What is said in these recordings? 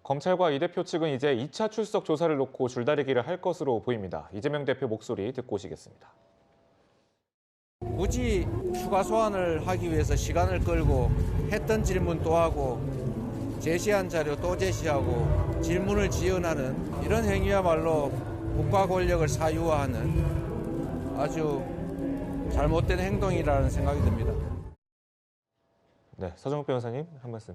검찰과 이 대표 측은 이제 2차 출석 조사를 놓고 줄다리기를 할 것으로 보입니다. 이재명 대표 목소리 듣고 오시겠습니다. 굳이 추가 소환을 하기 위해서 시간을 끌고 했던 질문 또 하고 제시한 자료 또 제시하고 질문을 지연하는 이런 행위야말로 국가 권력을 사유화하는 아주 잘못된 행동이라는 생각이 듭니다. 네, 서정욱 변호사님 한 말씀.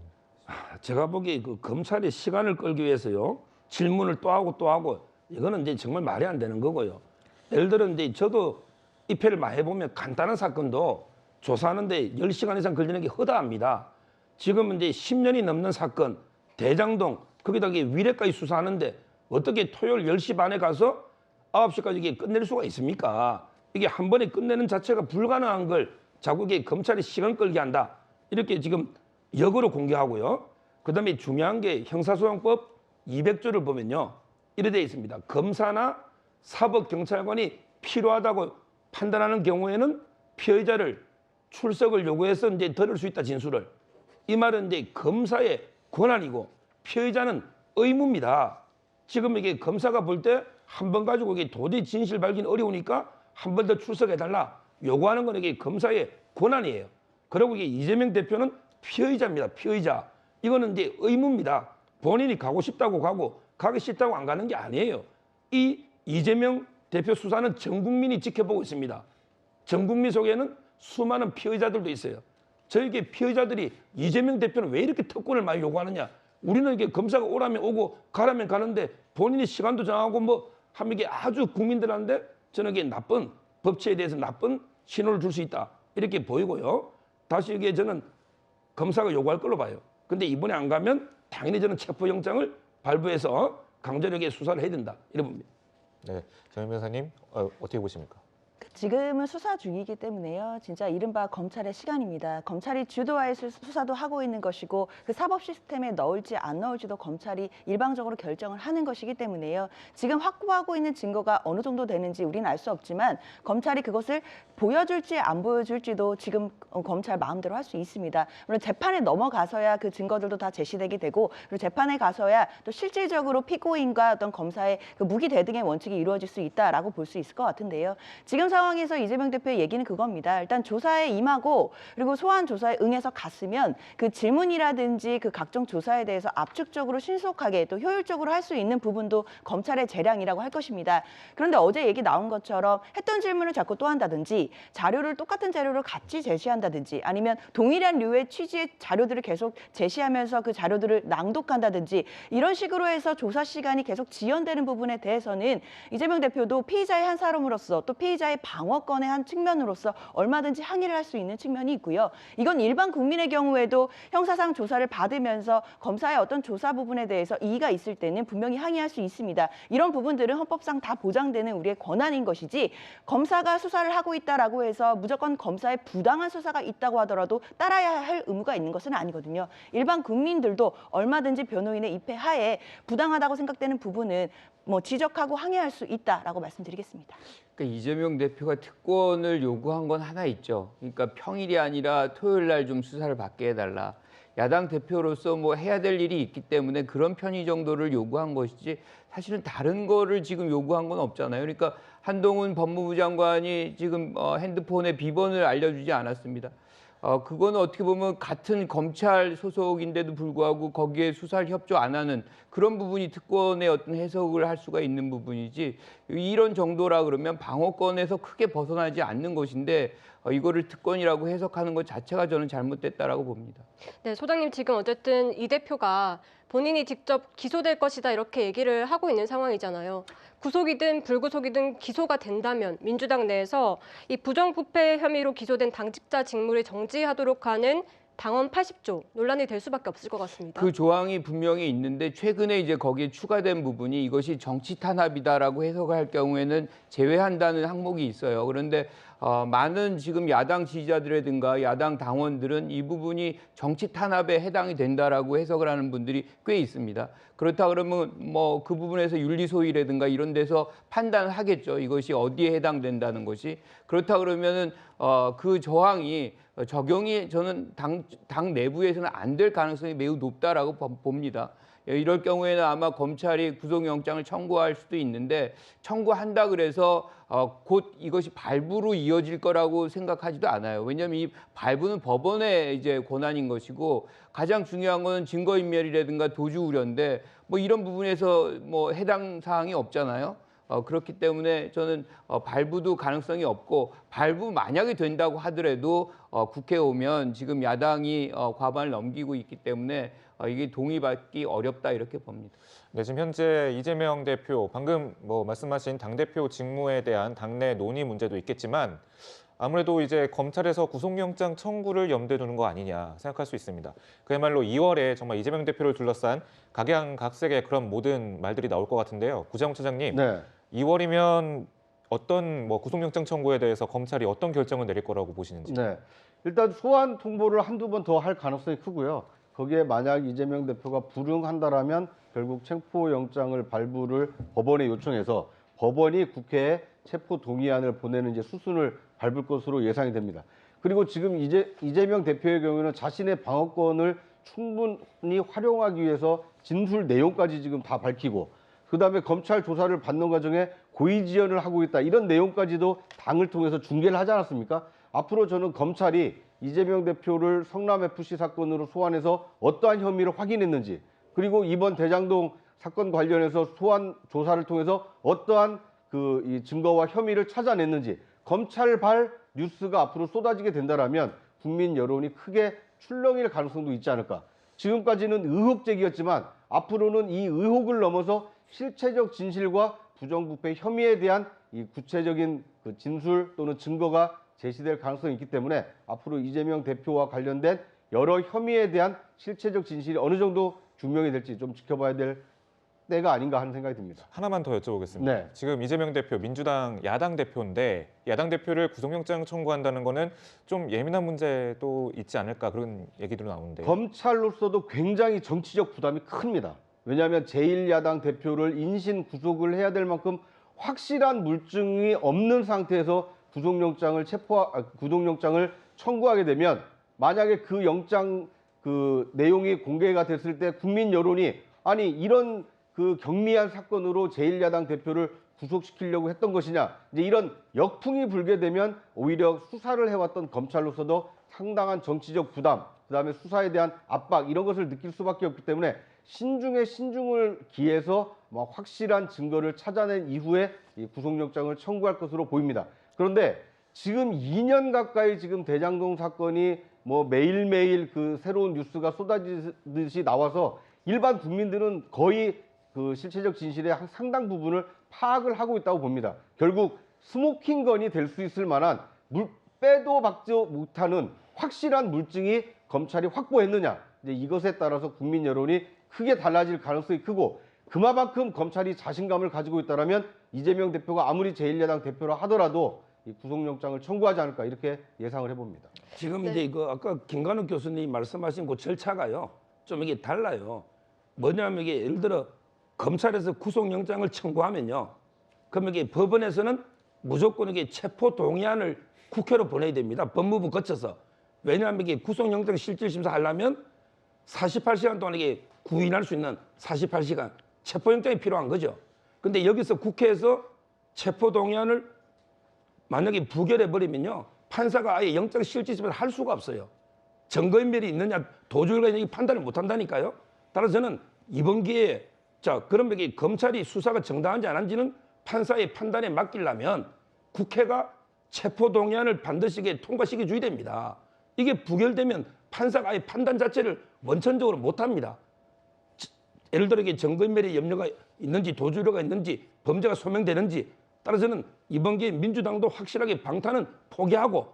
제가 보기에 그 검찰이 시간을 끌기 위해서요 질문을 또 하고 이거는 이제 정말 말이 안 되는 거고요. 예를 들어 이제 저도 입회를 많이 해보면 간단한 사건도 조사하는데 10시간 이상 걸리는 게 허다합니다. 지금 이제 10년이 넘는 사건 대장동 거기다 위례까지 수사하는데 어떻게 토요일 10시 반에 가서 9시까지 이게 끝낼 수가 있습니까? 이게 한 번에 끝내는 자체가 불가능한 걸 자꾸 이게 검찰이 시간 끌게 한다. 이렇게 지금 역으로 공개하고요. 그다음에 중요한 게 형사소송법 200조를 보면요. 이래 돼 있습니다. 검사나 사법경찰관이 필요하다고 판단하는 경우에는 피의자를 출석을 요구해서 이제 들을 수 있다, 진술을. 이 말은 이제 검사의 권한이고 피의자는 의무입니다. 지금 이게 검사가 볼 때 한 번 가지고 이게 도저히 진실 발견이 어려우니까 한 번 더 출석해달라 요구하는 건 이게 검사의 권한이에요. 그리고 이게 이재명 대표는 피의자입니다. 피의자. 이거는 이제 의무입니다. 본인이 가고 싶다고 가고 가기 싫다고 안 가는 게 아니에요. 이 이재명 대표 수사는 전 국민이 지켜보고 있습니다. 전 국민 속에는 수많은 피의자들도 있어요. 저에게 피의자들이 이재명 대표는 왜 이렇게 특권을 많이 요구하느냐. 우리는 이게 검사가 오라면 오고 가라면 가는데 본인이 시간도 정하고 뭐 하면 이게 아주 국민들한테 저는 이게 나쁜 법치에 대해서 나쁜 신호를 줄 수 있다. 이렇게 보이고요. 다시 이게 저는 검사가 요구할 걸로 봐요. 근데 이번에 안 가면 당연히 저는 체포영장을 발부해서 강제력의 수사를 해야 된다. 이래 봅니다. 네, 정 변호사님 어떻게 보십니까? 지금은 수사 중이기 때문에요. 진짜 이른바 검찰의 시간입니다. 검찰이 주도하에서 수사도 하고 있는 것이고 그 사법 시스템에 넣을지 안 넣을지도 검찰이 일방적으로 결정을 하는 것이기 때문에요. 지금 확보하고 있는 증거가 어느 정도 되는지 우리는 알 수 없지만 검찰이 그것을 보여줄지 안 보여줄지도 지금 검찰 마음대로 할 수 있습니다. 물론 재판에 넘어가서야 그 증거들도 다 제시되게 되고 그리고 재판에 가서야 또 실질적으로 피고인과 어떤 검사의 그 무기 대등의 원칙이 이루어질 수 있다라고 볼 수 있을 것 같은데요. 지금 상황에서 이재명 대표의 얘기는 그겁니다. 일단 조사에 임하고 그리고 소환 조사에 응해서 갔으면 그 질문이라든지 그 각종 조사에 대해서 압축적으로 신속하게 또 효율적으로 할 수 있는 부분도 검찰의 재량이라고 할 것입니다. 그런데 어제 얘기 나온 것처럼 했던 질문을 자꾸 또 한다든지 자료를 똑같은 자료를 같이 제시한다든지 아니면 동일한 류의 취지의 자료들을 계속 제시하면서 그 자료들을 낭독한다든지 이런 식으로 해서 조사 시간이 계속 지연되는 부분에 대해서는 이재명 대표도 피의자의 한 사람으로서 또 피의자의 방어권의 한 측면으로서 얼마든지 항의를 할 수 있는 측면이 있고요. 이건 일반 국민의 경우에도 형사상 조사를 받으면서 검사의 어떤 조사 부분에 대해서 이의가 있을 때는 분명히 항의할 수 있습니다. 이런 부분들은 헌법상 다 보장되는 우리의 권한인 것이지 검사가 수사를 하고 있다라고 해서 무조건 검사의 부당한 수사가 있다고 하더라도 따라야 할 의무가 있는 것은 아니거든요. 일반 국민들도 얼마든지 변호인의 입회 하에 부당하다고 생각되는 부분은 뭐 지적하고 항의할 수 있다라고 말씀드리겠습니다. 그러니까 이재명 대표가 특권을 요구한 건 하나 있죠. 그러니까 평일이 아니라 토요일 날 좀 수사를 받게 해달라. 야당 대표로서 뭐 해야 될 일이 있기 때문에 그런 편의 정도를 요구한 것이지 사실은 다른 거를 지금 요구한 건 없잖아요. 그러니까 한동훈 법무부 장관이 지금 핸드폰에 비번을 알려주지 않았습니다. 그거는 어떻게 보면 같은 검찰 소속인데도 불구하고 거기에 수사를 협조 안 하는 그런 부분이 특권의 어떤 해석을 할 수가 있는 부분이지 이런 정도라 그러면 방어권에서 크게 벗어나지 않는 것인데 이거를 특권이라고 해석하는 것 자체가 저는 잘못됐다라고 봅니다. 네, 소장님 지금 어쨌든 이 대표가 본인이 직접 기소될 것이다 이렇게 얘기를 하고 있는 상황이잖아요. 구속이든 불구속이든 기소가 된다면 민주당 내에서 이 부정부패 혐의로 기소된 당직자 직무를 정지하도록 하는 당헌 80조 논란이 될 수밖에 없을 것 같습니다. 그 조항이 분명히 있는데 최근에 이제 거기에 추가된 부분이 이것이 정치 탄압이다라고 해석할 경우에는 제외한다는 항목이 있어요. 그런데 많은 지금 야당 지지자들이라든가 야당 당원들은 이 부분이 정치 탄압에 해당이 된다라고 해석을 하는 분들이 꽤 있습니다. 그렇다 그러면 뭐 그 부분에서 윤리소위라든가 이런 데서 판단하겠죠. 이것이 어디에 해당된다는 것이. 그렇다 그러면은 그 조항이 적용이 저는 당 내부에서는 안 될 가능성이 매우 높다라고 봅니다. 이럴 경우에는 아마 검찰이 구속영장을 청구할 수도 있는데 청구한다 그래서 곧 이것이 발부로 이어질 거라고 생각하지도 않아요. 왜냐하면 이 발부는 법원의 이제 권한인 것이고 가장 중요한 건 증거인멸이라든가 도주 우려인데 뭐 이런 부분에서 뭐 해당 사항이 없잖아요. 그렇기 때문에 저는 발부도 가능성이 없고 발부 만약에 된다고 하더라도 국회에 오면 지금 야당이 과반을 넘기고 있기 때문에 이게 동의받기 어렵다 이렇게 봅니다. 네, 지금 현재 이재명 대표 방금 뭐 말씀하신 당대표 직무에 대한 당내 논의 문제도 있겠지만 아무래도 이제 검찰에서 구속영장 청구를 염두에 두는 거 아니냐 생각할 수 있습니다. 그야말로 2월에 정말 이재명 대표를 둘러싼 각양각색의 그런 모든 말들이 나올 것 같은데요. 구자영 차장님, 네. 2월이면 어떤 뭐 구속영장 청구에 대해서 검찰이 어떤 결정을 내릴 거라고 보시는지. 네. 일단 소환 통보를 한두 번 더 할 가능성이 크고요. 거기에 만약 이재명 대표가 불응한다라면 결국 체포영장을 발부를 법원에 요청해서 법원이 국회에 체포 동의안을 보내는 이제 수순을 밟을 것으로 예상이 됩니다. 그리고 지금 이재명 대표의 경우에는 자신의 방어권을 충분히 활용하기 위해서 진술 내용까지 지금 다 밝히고 그다음에 검찰 조사를 받는 과정에 고의 지연을 하고 있다. 이런 내용까지도 당을 통해서 중계를 하지 않았습니까? 앞으로 저는 검찰이 이재명 대표를 성남FC 사건으로 소환해서 어떠한 혐의를 확인했는지 그리고 이번 대장동 사건 관련해서 소환 조사를 통해서 어떠한 이 증거와 혐의를 찾아냈는지 검찰발 뉴스가 앞으로 쏟아지게 된다라면 국민 여론이 크게 출렁일 가능성도 있지 않을까. 지금까지는 의혹 제기였지만 앞으로는 이 의혹을 넘어서 실체적 진실과 부정부패 혐의에 대한 이 구체적인 그 진술 또는 증거가 제시될 가능성이 있기 때문에 앞으로 이재명 대표와 관련된 여러 혐의에 대한 실체적 진실이 어느 정도 규명이 될지 좀 지켜봐야 될 때가 아닌가 하는 생각이 듭니다. 하나만 더 여쭤보겠습니다. 네. 지금 이재명 대표 민주당 야당 대표인데 야당 대표를 구속영장 청구한다는 거는 좀 예민한 문제도 있지 않을까 그런 얘기도 나오는데. 검찰로서도 굉장히 정치적 부담이 큽니다. 왜냐하면 제1야당 대표를 인신 구속을 해야 될 만큼 확실한 물증이 없는 상태에서 구속영장을 청구하게 되면 만약에 그 영장 그 내용이 공개가 됐을 때 국민 여론이 아니 이런 그 경미한 사건으로 제1야당 대표를 구속시키려고 했던 것이냐 이제 이런 역풍이 불게 되면 오히려 수사를 해왔던 검찰로서도 상당한 정치적 부담 그다음에 수사에 대한 압박 이런 것을 느낄 수밖에 없기 때문에 신중에 신중을 기해서 확실한 증거를 찾아낸 이후에 이 구속영장을 청구할 것으로 보입니다. 그런데 지금 2년 가까이 지금 대장동 사건이 뭐 매일매일 그 새로운 뉴스가 쏟아지듯이 나와서 일반 국민들은 거의 그 실체적 진실의 상당 부분을 파악을 하고 있다고 봅니다. 결국 스모킹건이 될 수 있을 만한 빼도 박지 못하는 확실한 물증이 검찰이 확보했느냐 이제 이것에 따라서 국민 여론이 크게 달라질 가능성이 크고 그만큼 검찰이 자신감을 가지고 있다면 이재명 대표가 아무리 제1야당 대표라 하더라도 이 구속영장을 청구하지 않을까 이렇게 예상을 해봅니다. 지금 이제 이거 아까 김관욱 교수님 말씀하신 그 절차가요. 좀 이게 달라요. 뭐냐면 이게 예를 들어 검찰에서 구속영장을 청구하면요. 그러면 이게 법원에서는 무조건 이게 체포 동의안을 국회로 보내야 됩니다. 법무부 거쳐서. 왜냐하면 이게 구속영장 실질심사 하려면 48시간 동안 이게 구인할 수 있는 48시간 체포영장이 필요한 거죠. 근데 여기서 국회에서 체포 동의안을 만약에 부결해 버리면요. 판사가 아예 영장 실질심사를 할 수가 없어요. 증거인멸이 있느냐 도주가 있느냐 판단을 못 한다니까요. 따라서 저는 이번 기회에 그러면 이게 검찰이 수사가 정당한지 안 한지는 판사의 판단에 맡기려면 국회가 체포동의안을 반드시 이게 통과시켜 줘야 됩니다. 이게 부결되면 판사가 아예 판단 자체를 원천적으로 못 합니다. 예를 들어 이게 증거인멸의 염려가 있는지 도주가 있는지 범죄가 소명되는지 따라서는 이번 기회에 민주당도 확실하게 방탄은 포기하고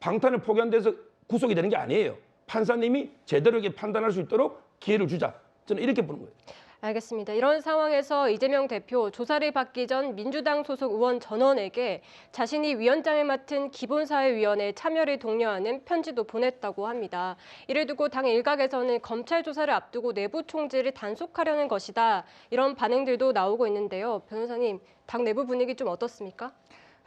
방탄을 포기한 데서 구속이 되는 게 아니에요. 판사님이 제대로 이렇게 판단할 수 있도록 기회를 주자. 저는 이렇게 보는 거예요. 알겠습니다. 이런 상황에서 이재명 대표 조사를 받기 전 민주당 소속 의원 전원에게 자신이 위원장을 맡은 기본사회위원회 참여를 독려하는 편지도 보냈다고 합니다. 이를 두고 당 일각에서는 검찰 조사를 앞두고 내부 총질을 단속하려는 것이다. 이런 반응들도 나오고 있는데요. 변호사님, 당 내부 분위기 좀 어떻습니까?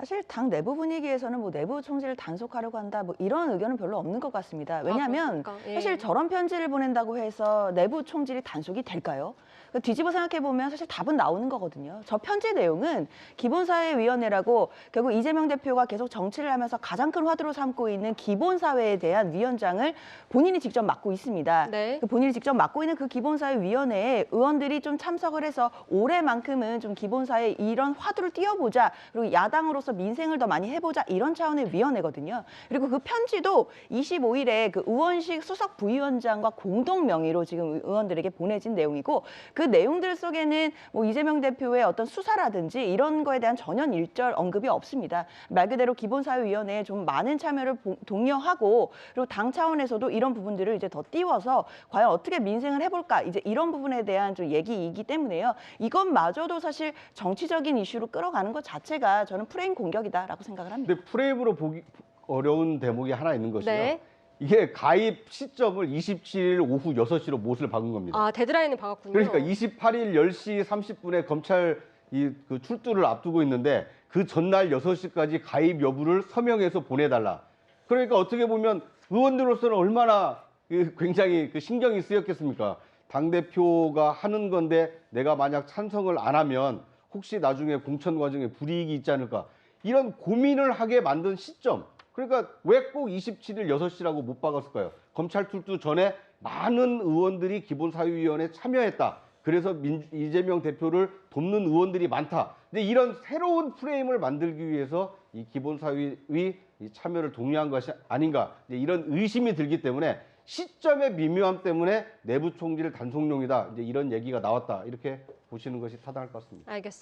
사실 당 내부 분위기에서는 뭐 내부 총질을 단속하려고 한다 뭐 이런 의견은 별로 없는 것 같습니다. 왜냐하면 그렇습니까? 예. 사실 저런 편지를 보낸다고 해서 내부 총질이 단속이 될까요? 뒤집어 생각해 보면 사실 답은 나오는 거거든요. 저 편지 내용은 기본사회위원회라고 결국 이재명 대표가 계속 정치를 하면서 가장 큰 화두로 삼고 있는 기본사회에 대한 위원장을 본인이 직접 맡고 있습니다. 네. 본인이 직접 맡고 있는 그 기본사회위원회에 의원들이 좀 참석을 해서 올해만큼은 좀 기본사회 이런 화두를 띄워보자. 그리고 야당으로서 민생을 더 많이 해보자. 이런 차원의 위원회거든요. 그리고 그 편지도 25일에 그 의원식 수석 부위원장과 공동 명의로 지금 의원들에게 보내진 내용이고 그 내용들 속에는 뭐 이재명 대표의 어떤 수사라든지 이런 거에 대한 전혀 일절 언급이 없습니다. 말 그대로 기본사회위원회에 좀 많은 참여를 독려하고 그리고 당 차원에서도 이런 부분들을 이제 더 띄워서 과연 어떻게 민생을 해볼까 이제 이런 부분에 대한 좀 얘기이기 때문에요. 이것마저도 사실 정치적인 이슈로 끌어가는 것 자체가 저는 프레임 공격이다라고 생각을 합니다. 근데 프레임으로 보기 어려운 대목이 하나 있는 것이요. 네. 이게 가입 시점을 27일 오후 6시로 못을 박은 겁니다. 아, 데드라인을 박았군요. 그러니까 28일 10시 30분에 검찰 그 출두를 앞두고 있는데 그 전날 6시까지 가입 여부를 서명해서 보내달라. 그러니까 어떻게 보면 의원들로서는 얼마나 굉장히 신경이 쓰였겠습니까? 당대표가 하는 건데 내가 만약 찬성을 안 하면 혹시 나중에 공천 과정에 불이익이 있지 않을까. 이런 고민을 하게 만든 시점. 그러니까 왜 꼭 27일 6시라고 못 박았을까요? 검찰 출두 전에 많은 의원들이 기본사회위원회에 참여했다. 그래서 이재명 대표를 돕는 의원들이 많다. 근데 이런 새로운 프레임을 만들기 위해서 이 기본사회의 이 참여를 독려한 것이 아닌가. 이제 이런 의심이 들기 때문에 시점의 미묘함 때문에 내부 총질 단속용이다. 이제 이런 얘기가 나왔다. 이렇게 보시는 것이 타당할 것 같습니다. 알겠습니다.